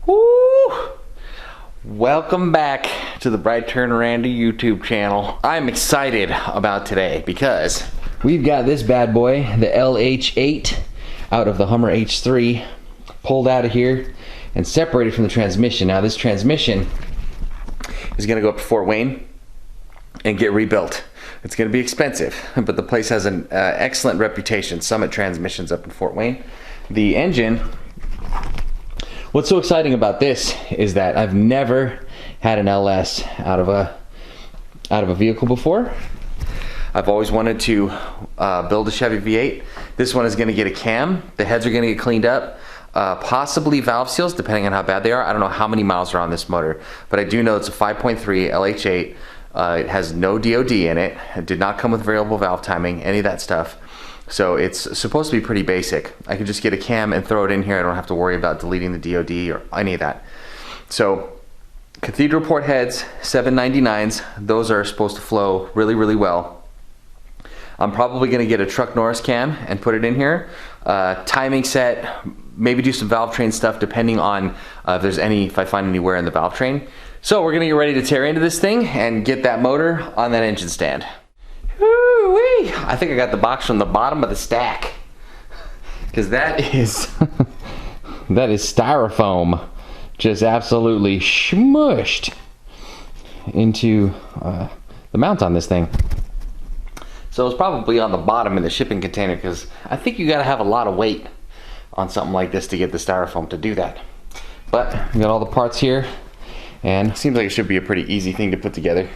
Woo! Welcome back to the Bright Turn Randy YouTube channel. I'm excited about today because we've got this bad boy, the LH8, out of the Hummer H3, pulled out of here and separated from the transmission. Now this transmission is gonna go up to Fort Wayne and get rebuilt. It's gonna be expensive, but the place has an excellent reputation, Summit Transmissions up in Fort Wayne. The engine, what's so exciting about this is that I've never had an LS out of a vehicle before. I've always wanted to build a Chevy V8. This one is gonna get a cam. The heads are gonna get cleaned up. Possibly valve seals, depending on how bad they are. I don't know how many miles are on this motor, but I do know it's a 5.3 LH8. It has no DOD in it. It did not come with variable valve timing, any of that stuff. So it's supposed to be pretty basic. I can just get a cam and throw it in here. I don't have to worry about deleting the DOD or any of that. So cathedral port heads, 799s, those are supposed to flow really, really well. I'm probably gonna get a Truck Norris cam and put it in here. Timing set, maybe do some valve train stuff depending on if I find any wear in the valve train. So we're gonna get ready to tear into this thing and get that motor on that engine stand. Woo-wee. I think I got the box from the bottom of the stack, because that is that is styrofoam just absolutely smushed into the mount on this thing. So it's probably on the bottom in the shipping container, because I think you gotta have a lot of weight on something like this to get the styrofoam to do that. But we got all the parts here, and it seems like it should be a pretty easy thing to put together.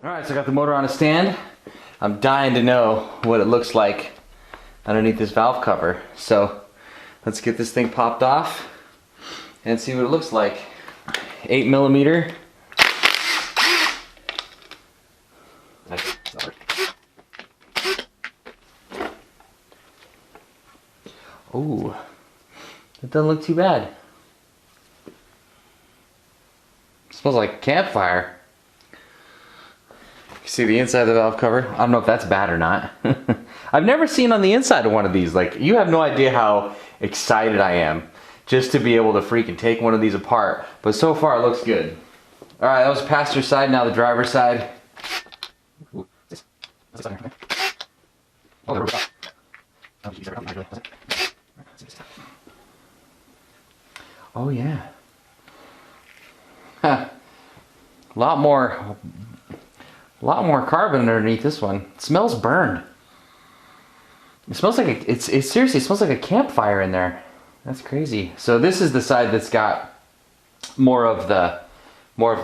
Alright, so I got the motor on a stand. I'm dying to know what it looks like underneath this valve cover. So let's get this thing popped off and see what it looks like. 8mm. Ooh, that doesn't look too bad. It smells like a campfire. See the inside of the valve cover? I don't know if that's bad or not. I've never seen on the inside of one of these. Like, you have no idea how excited I am just to be able to freaking take one of these apart. But so far it looks good. All right, that was passenger side, now the driver's side. Ooh, oh yeah. Huh. A lot more carbon underneath this one. It smells burned. It smells like it seriously smells like a campfire in there. That's crazy. So this is the side that's got more of the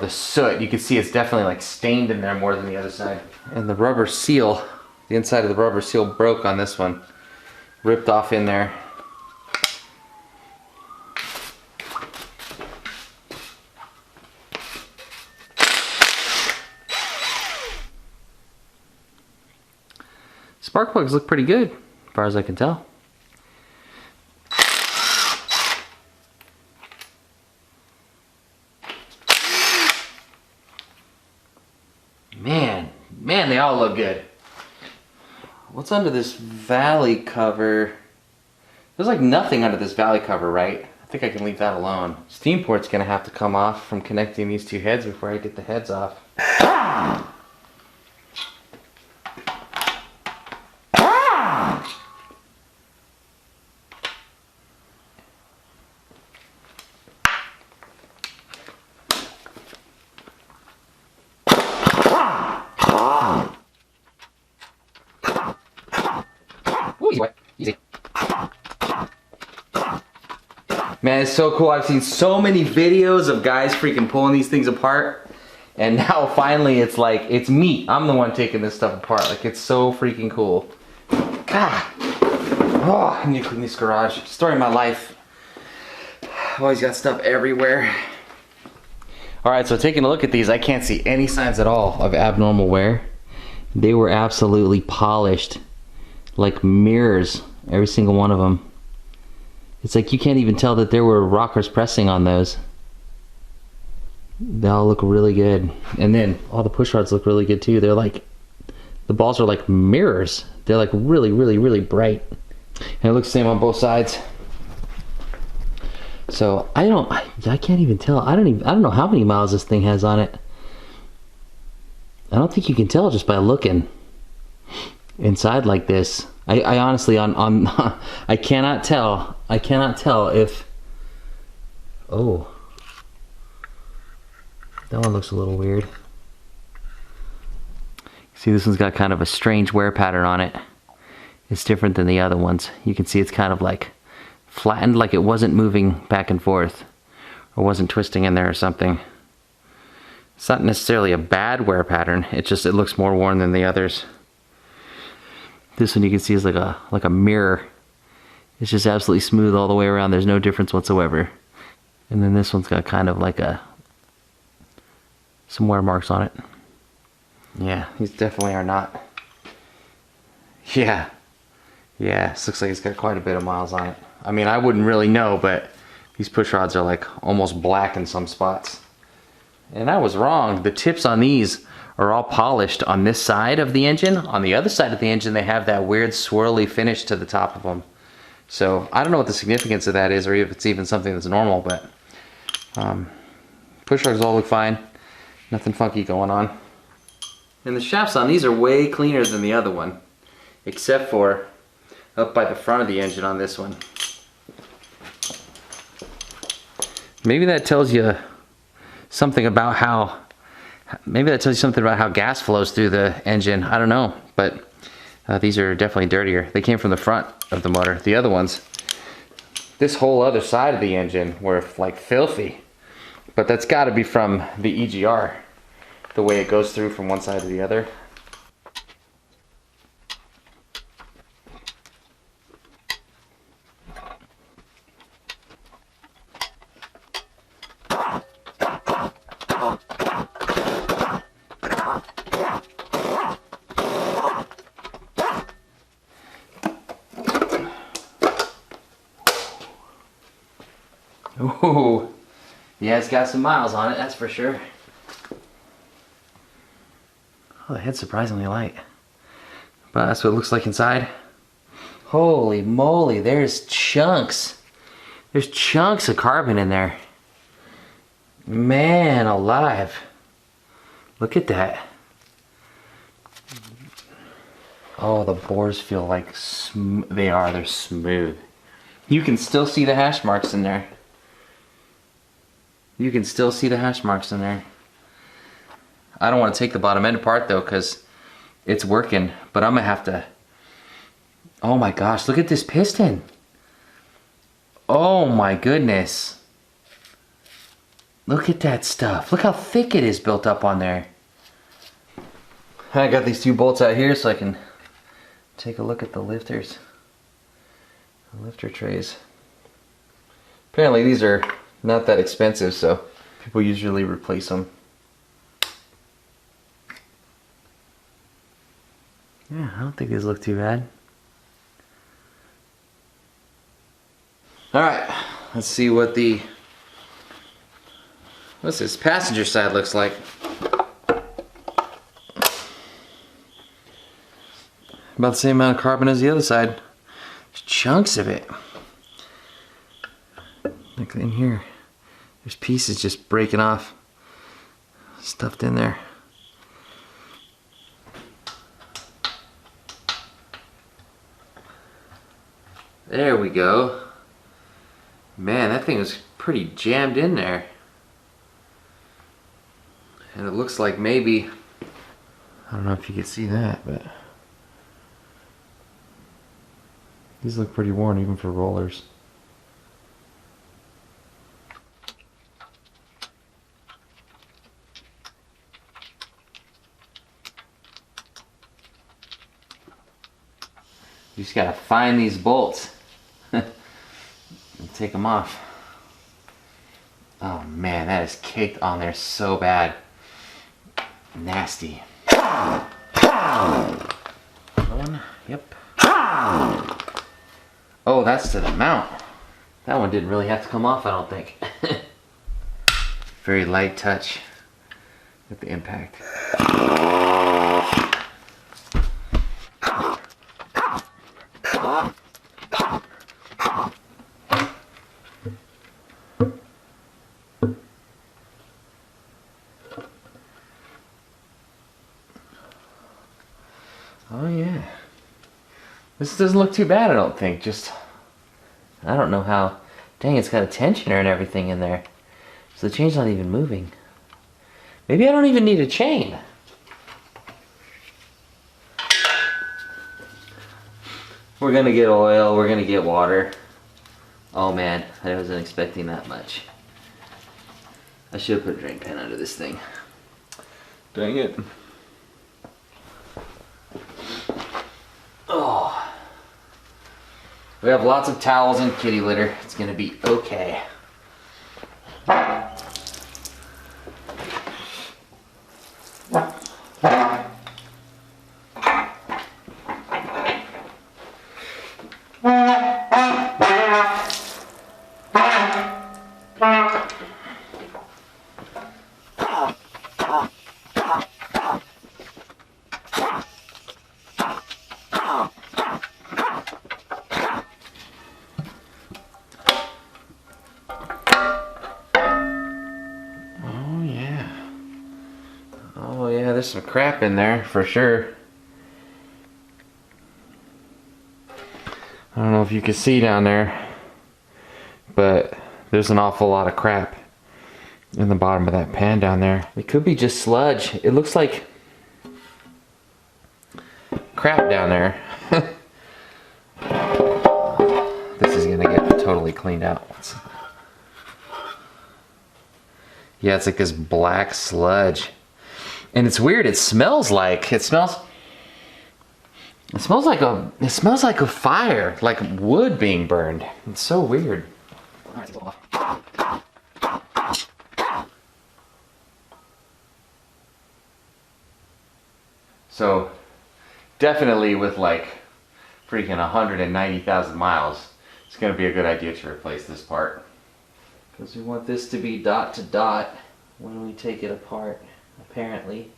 soot. You can see it's definitely like stained in there more than the other side. And the rubber seal, the inside of the rubber seal broke on this one. Ripped off in there. Spark plugs look pretty good, as far as I can tell. Man, they all look good. What's under this valley cover? There's like nothing under this valley cover, right? I think I can leave that alone. Steam port's gonna have to come off from connecting these two heads before I get the heads off. Man, it's so cool. I've seen so many videos of guys freaking pulling these things apart. And now finally it's like, it's me. I'm the one taking this stuff apart. Like, it's so freaking cool. God. Oh, I need to clean this garage. Story of my life. I've always got stuff everywhere. Alright, so taking a look at these, I can't see any signs at all of abnormal wear. They were absolutely polished. Like mirrors, every single one of them. It's like you can't even tell that there were rockers pressing on those. They all look really good. And then all the push rods look really good too. They're like, the balls are like mirrors. They're like really, really, really bright. And it looks the same on both sides. So I can't even tell. I don't know how many miles this thing has on it. I don't think you can tell just by looking inside like this. I honestly I cannot tell. I cannot tell if, oh, that one looks a little weird. See, this one's got kind of a strange wear pattern on it. It's different than the other ones. You can see it's kind of like flattened, like it wasn't moving back and forth or wasn't twisting in there or something. It's not necessarily a bad wear pattern. It looks more worn than the others. This one you can see is like a mirror. It's just absolutely smooth all the way around. There's no difference whatsoever. And then this one's got kind of like some wear marks on it. Yeah, these definitely are not. Yeah, this looks like it's got quite a bit of miles on it. I mean, I wouldn't really know, but these push rods are like almost black in some spots. And I was wrong. The tips on these are all polished on this side of the engine. On the other side of the engine, they have that weird swirly finish to the top of them. So I don't know what the significance of that is, or if it's even something that's normal, but push rods all look fine. Nothing funky going on. And the shafts on these are way cleaner than the other one, except for up by the front of the engine on this one. Maybe that tells you something about how, gas flows through the engine. I don't know, but these are definitely dirtier. They came from the front of the motor. The other ones, this whole other side of the engine were like filthy, but that's got to be from the EGR, the way it goes through from one side to the other. Ooh, yeah, it's got some miles on it, that's for sure. Oh, the head's surprisingly light. But that's what it looks like inside. Holy moly, there's chunks. There's chunks of carbon in there. Man alive. Look at that. Oh, the bores feel like they're smooth. You can still see the hash marks in there. You can still see the hash marks in there. I don't want to take the bottom end apart though, because it's working, but I'm gonna have to. Oh my gosh, look at this piston. Oh my goodness. Look at that stuff. Look how thick it is built up on there. I got these two bolts out here so I can take a look at the lifters. The lifter trays. Apparently these are not that expensive, so people usually replace them. Yeah, I don't think these look too bad. Alright, let's see what what's this passenger side looks like. About the same amount of carbon as the other side. There's chunks of it. Look in here. There's pieces just breaking off. Stuffed in there. There we go. Man, that thing was pretty jammed in there. And it looks like maybe, I don't know if you can see that, but these look pretty worn even for rollers. You just gotta find these bolts and take them off. Oh man, that is caked on there so bad. Nasty. One, yep. Oh, that's to the mount. That one didn't really have to come off, I don't think. Very light touch with the impact. Oh yeah. This doesn't look too bad, I don't think. Just, I don't know how. Dang, it's got a tensioner and everything in there. So the chain's not even moving. Maybe I don't even need a chain. We're gonna get oil, we're gonna get water. Oh man, I wasn't expecting that much. I should have put a drain pan under this thing. Dang it. Oh. We have lots of towels and kitty litter. It's gonna be okay. Oh yeah, there's some crap in there for sure. I don't know if you can see down there, but there's an awful lot of crap in the bottom of that pan down there. It could be just sludge. It looks like crap down there. This is gonna get totally cleaned out. Yeah, it's like this black sludge. And it's weird, it smells like a fire, like wood being burned. It's so weird. So definitely with like freaking 190,000 miles, it's gonna be a good idea to replace this part. Because we want this to be dot to dot when we take it apart. Apparently.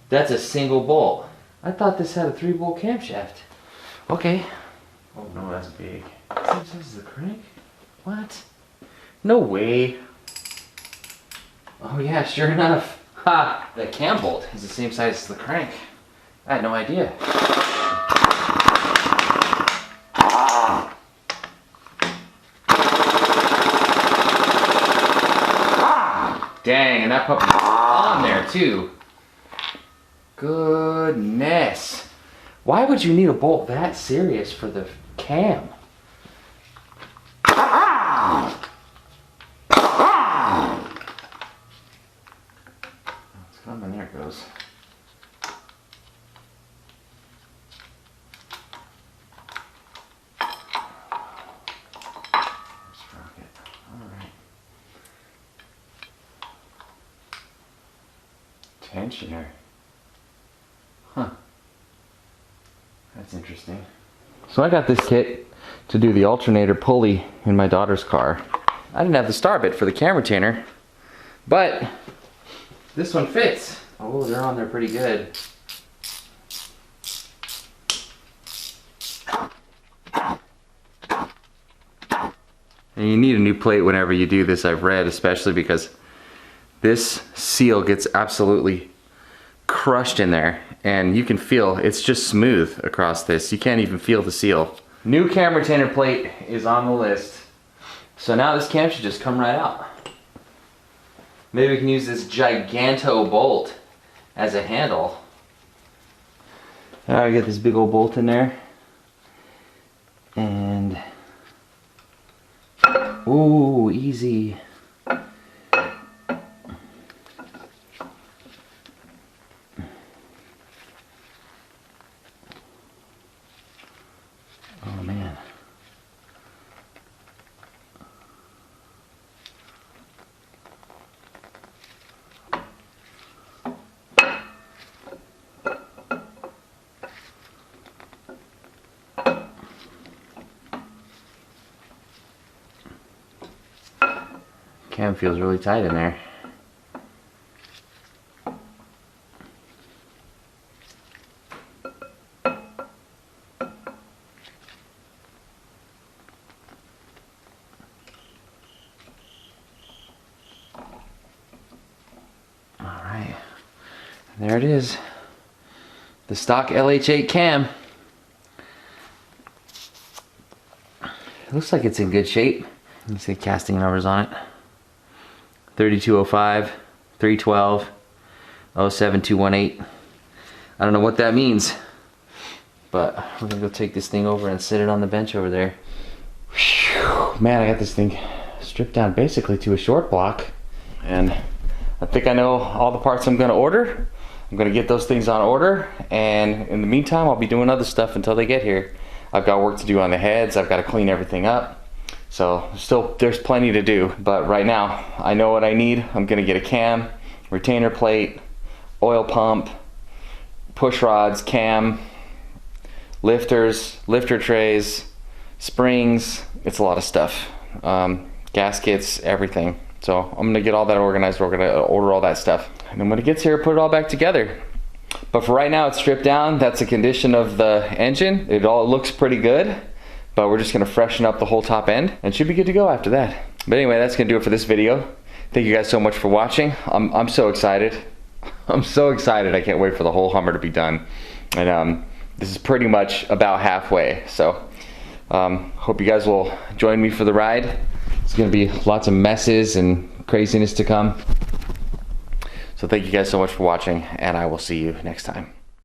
That's a single bolt. I thought this had a 3-bolt camshaft. Okay. Oh no, that's big. Same size as the crank? What? No way. Oh yeah, sure enough. Ha! That cam bolt is the same size as the crank. I had no idea. Dang, and that puppy's on there too. Goodness. Why would you need a bolt that serious for the cam? It's coming, there it goes. Tensioner. Huh. That's interesting. So I got this kit to do the alternator pulley in my daughter's car. I didn't have the star bit for the cam retainer, but this one fits. Oh, they're on there pretty good. And you need a new plate whenever you do this, I've read, especially because this seal gets absolutely crushed in there, and you can feel it's just smooth across this. You can't even feel the seal. New cam retainer plate is on the list. So now this cam should just come right out. Maybe we can use this giganto bolt as a handle. Alright, get this big old bolt in there. And ooh, easy. cam feels really tight in there. Alright, there it is. The stock LH8 cam. It looks like it's in good shape. You see casting numbers on it. 3205, 312, 07218. I don't know what that means, but we're gonna go take this thing over and sit it on the bench over there. Whew, man, I got this thing stripped down basically to a short block, and I think I know all the parts I'm gonna order. I'm gonna get those things on order, and in the meantime, I'll be doing other stuff until they get here. I've got work to do on the heads. I've got to clean everything up. So still, there's plenty to do. But right now, I know what I need. I'm gonna get a cam, retainer plate, oil pump, push rods, cam, lifters, lifter trays, springs. It's a lot of stuff. Gaskets, everything. So I'm gonna get all that organized. We're gonna order all that stuff. And then when it gets here, put it all back together. But for right now, it's stripped down. That's the condition of the engine. It all looks pretty good, but we're just gonna freshen up the whole top end and should be good to go after that. But anyway, that's gonna do it for this video. Thank you guys so much for watching. I'm so excited. I'm so excited. I can't wait for the whole Hummer to be done. And this is pretty much about halfway. So hope you guys will join me for the ride. It's gonna be lots of messes and craziness to come. So thank you guys so much for watching, and I will see you next time.